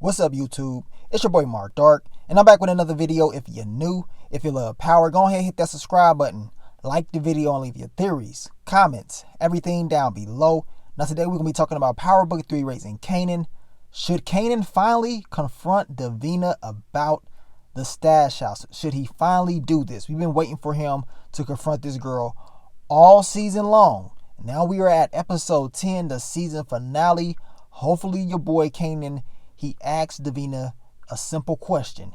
What's up, YouTube? It's your boy Mark Dark, and I'm back with another video. If you're new, if you love power, go ahead and hit that subscribe button. Like the video and leave your theories, comments, everything down below. Now today we're going to be talking about Power Book 3 raising Kanan. Should Kanan finally confront Davina about the stash house? Should he finally do this? We've been waiting for him to confront this girl all season long. Now we are at episode 10, the season finale. Hopefully your boy Kanan, he asked Davina a simple question.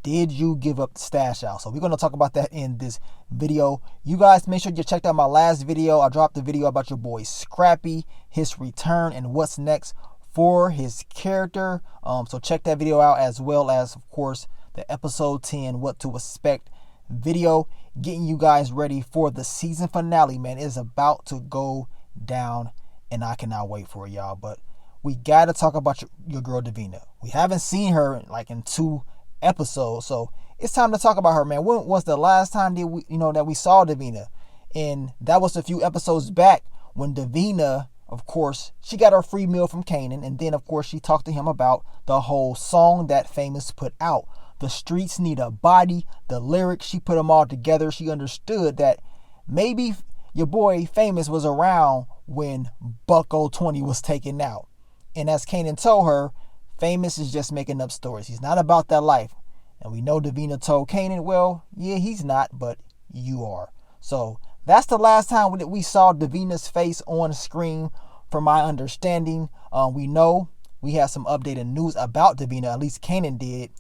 Did you give up the stash house? So we're going to talk about that in this video. You guys make sure you checked out my last video. I dropped a video about your boy Scrappy, his return, and what's next for his character. So check that video out, as well as, of course, the episode 10, what to expect video, getting you guys ready for the season finale. Man, it is about to go down, and I cannot wait for it, y'all. But we got to talk about your girl Davina. We haven't seen her in 2 episodes, so it's time to talk about her, man. When was the last time that we saw Davina? And that was a few episodes back when Davina, of course, she got her free meal from Kanan, and then of course she talked to him about the whole song that Famous put out. The streets need a body, the lyrics, she put them all together. She understood that maybe your boy Famous was around when Bucko 20 was taken out. And as Kanan told her, Famous is just making up stories. He's not about that life. And we know Davina told Kanan, well, yeah, he's not, but you are. So that's the last time that we saw Davina's face on screen, from my understanding. We know we have some updated news about Davina. At least Kanan did.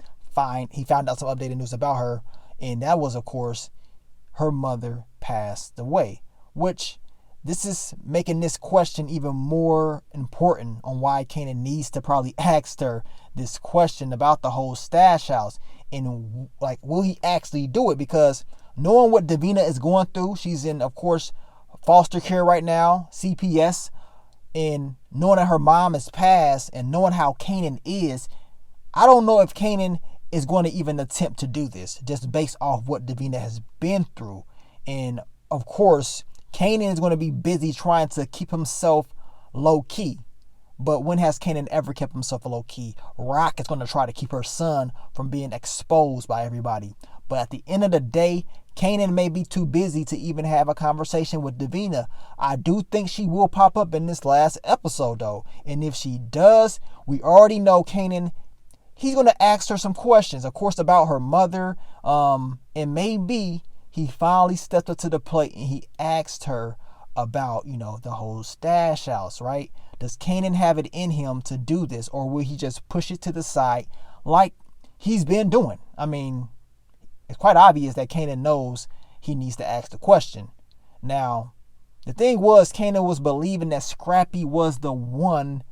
He found out some updated news about her. And that was, of course, her mother passed away. Which, this is making this question even more important on why Kanan needs to probably ask her this question about the whole stash house. And will he actually do it? Because knowing what Davina is going through, she's in, of course, foster care right now, CPS, and knowing that her mom has passed and knowing how Kanan is, I don't know if Kanan is going to even attempt to do this, just based off what Davina has been through. And of course, Kanan is going to be busy trying to keep himself low-key. But when has Kanan ever kept himself low-key? Rock is going to try to keep her son from being exposed by everybody. But at the end of the day, Kanan may be too busy to even have a conversation with Davina. I do think she will pop up in this last episode, though. And if she does, we already know Kanan, he's going to ask her some questions, of course, about her mother. And maybe he finally stepped up to the plate and he asked her about, the whole stash house, right? Does Kanan have it in him to do this, or will he just push it to the side like he's been doing? I mean, it's quite obvious that Kanan knows he needs to ask the question. Now, the thing was, Kanan was believing that Scrappy was the one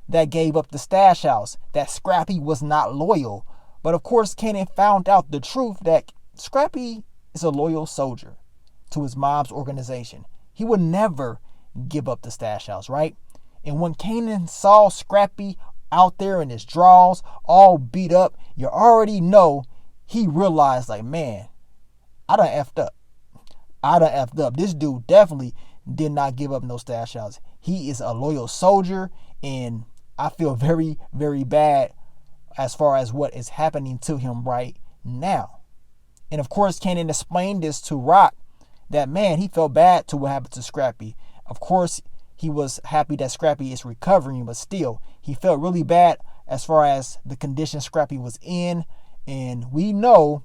that gave up the stash house, that Scrappy was not loyal. But of course, Kanan found out the truth that Scrappy is a loyal soldier to his mom's organization. He would never give up the stash house, right? And when Kanan saw Scrappy out there in his drawers, all beat up, you already know he realized, man, I done effed up. This dude definitely did not give up no stash house. He is a loyal soldier, and I feel very, very bad as far as what is happening to him right now. And of course, Kanan explained this to Rock, that, man, he felt bad to what happened to Scrappy. Of course, he was happy that Scrappy is recovering, but still, he felt really bad as far as the condition Scrappy was in. And we know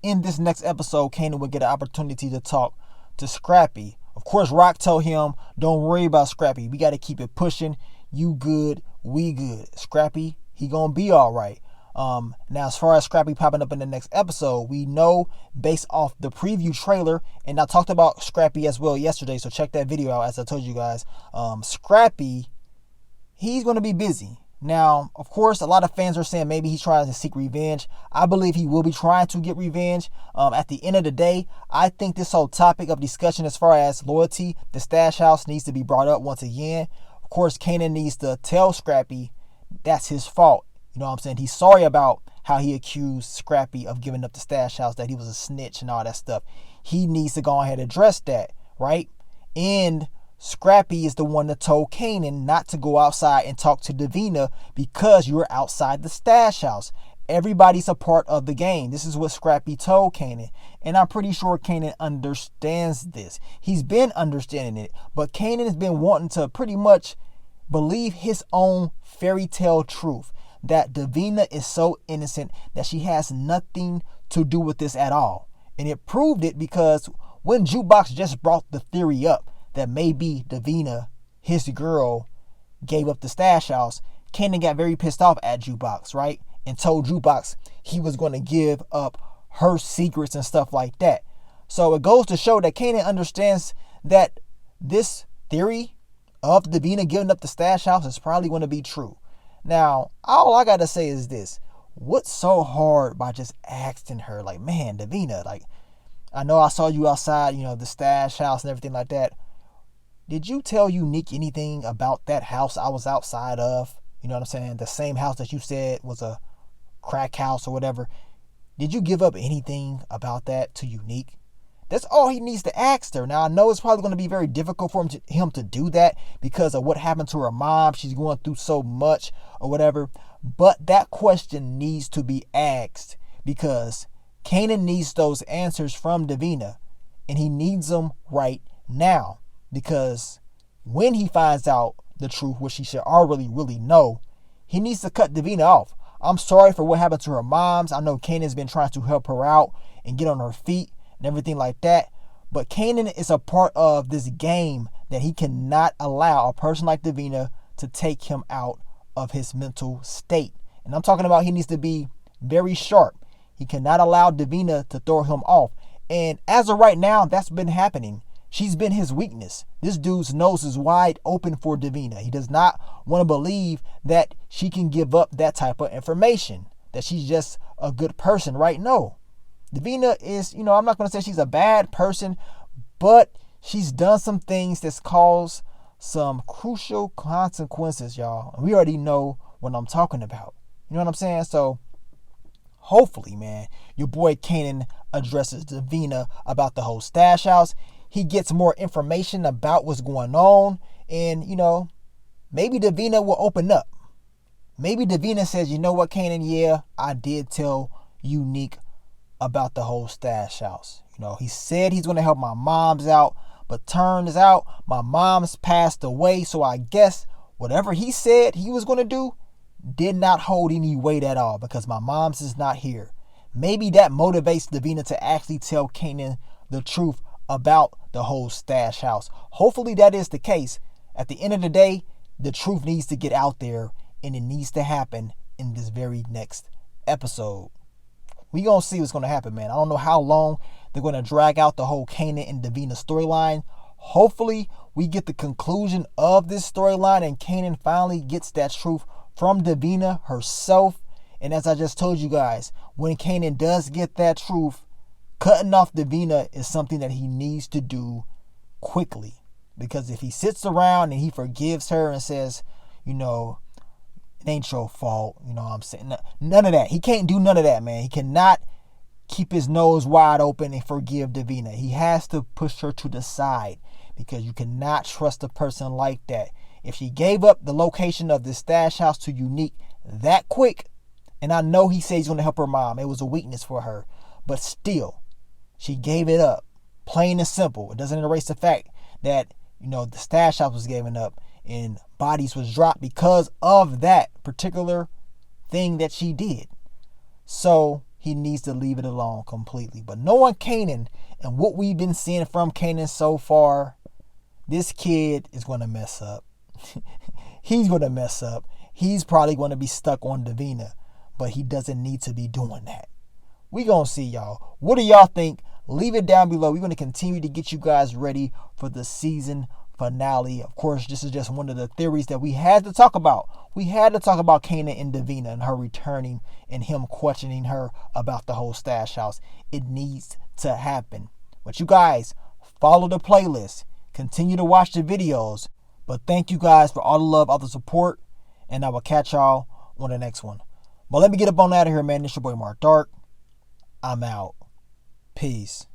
in this next episode, Kanan would get an opportunity to talk to Scrappy. Of course, Rock told him, don't worry about Scrappy. We got to keep it pushing. You good, we good. Scrappy, he gonna be all right. Now, as far as Scrappy popping up in the next episode, we know based off the preview trailer, and I talked about Scrappy as well yesterday, so check that video out. As I told you guys, Scrappy, he's going to be busy. Now, of course, a lot of fans are saying maybe he's trying to seek revenge. I believe he will be trying to get revenge. At the end of the day, I think this whole topic of discussion as far as loyalty, the stash house, needs to be brought up once again. Of course, Kanan needs to tell Scrappy that's his fault. You know what I'm saying? He's sorry about how he accused Scrappy of giving up the stash house, that he was a snitch and all that stuff. He needs to go ahead and address that, right? And Scrappy is the one that told Kanan not to go outside and talk to Davina because you're outside the stash house. Everybody's a part of the game. This is what Scrappy told Kanan. And I'm pretty sure Kanan understands this. He's been understanding it. But Kanan has been wanting to pretty much believe his own fairy tale truth. That Davina is so innocent that she has nothing to do with this at all. And it proved it because when Jukebox just brought the theory up that maybe Davina, his girl, gave up the stash house, Kanan got very pissed off at Jukebox, right? And told Jukebox he was going to give up her secrets and stuff like that. So it goes to show that Kanan understands that this theory of Davina giving up the stash house is probably going to be true. Now, all I got to say is this. What's so hard by just asking her, like, man, Davina, like, I know I saw you outside, the stash house and everything like that. Did you tell Unique anything about that house I was outside of? You know what I'm saying? The same house that you said was a crack house or whatever. Did you give up anything about that to Unique? That's all he needs to ask her. Now, I know it's probably going to be very difficult for him to do that because of what happened to her mom. She's going through so much or whatever. But that question needs to be asked because Kanan needs those answers from Davina. And he needs them right now. Because when he finds out the truth, which he should already really know, he needs to cut Davina off. I'm sorry for what happened to her moms. I know Kanan's been trying to help her out and get on her feet and everything like that. But Kanan is a part of this game that he cannot allow a person like Davina to take him out of his mental state. And I'm talking about he needs to be very sharp. He cannot allow Davina to throw him off. And as of right now, that's been happening. She's been his weakness. This dude's nose is wide open for Davina. He does not want to believe that she can give up that type of information, that she's just a good person, right? No. Davina is, I'm not going to say she's a bad person, but she's done some things that's caused some crucial consequences, y'all. And we already know what I'm talking about. You know what I'm saying? So hopefully, man, your boy Kanan addresses Davina about the whole stash house. He gets more information about what's going on. And, maybe Davina will open up. Maybe Davina says, you know what, Kanan, yeah, I did tell Unique about the whole stash house. He said he's going to help my mom's out. But turns out my mom's passed away. So I guess whatever he said he was going to do did not hold any weight at all because my mom's is not here. Maybe that motivates Davina to actually tell Kanan the truth about the whole stash house. Hopefully that is the case. At the end of the day, the truth needs to get out there and it needs to happen in this very next episode. We gonna see what's gonna happen, man. I don't know how long they're gonna drag out the whole Kanan and Davina storyline. Hopefully we get the conclusion of this storyline and Kanan finally gets that truth from Davina herself. And as I just told you guys, when Kanan does get that truth, cutting off Davina is something that he needs to do quickly. Because if he sits around and he forgives her and says, it ain't your fault, what I'm saying? None of that. He can't do none of that, man. He cannot keep his nose wide open and forgive Davina. He has to push her to the side because you cannot trust a person like that. If she gave up the location of the stash house to Unique that quick, and I know he said he's going to help her mom. It was a weakness for her. But still, she gave it up. Plain and simple. It doesn't erase the fact that, the stash house was given up and bodies was dropped because of that particular thing that she did. So he needs to leave it alone completely. But knowing Kanan and what we've been seeing from Kanan so far, this kid is going to mess up. He's going to mess up. He's probably going to be stuck on Davina, but he doesn't need to be doing that. We going to see, y'all. What do y'all think? Leave it down below. We're going to continue to get you guys ready for the season finale. Of course, this is just one of the theories that we had to talk about. We had to talk about Kanan and Davina and her returning and him questioning her about the whole stash house. It needs to happen. But you guys, follow the playlist. Continue to watch the videos. But thank you guys for all the love, all the support. And I will catch y'all on the next one. But let me get up on out of here, man. It's your boy Mark Dark. I'm out. Peace.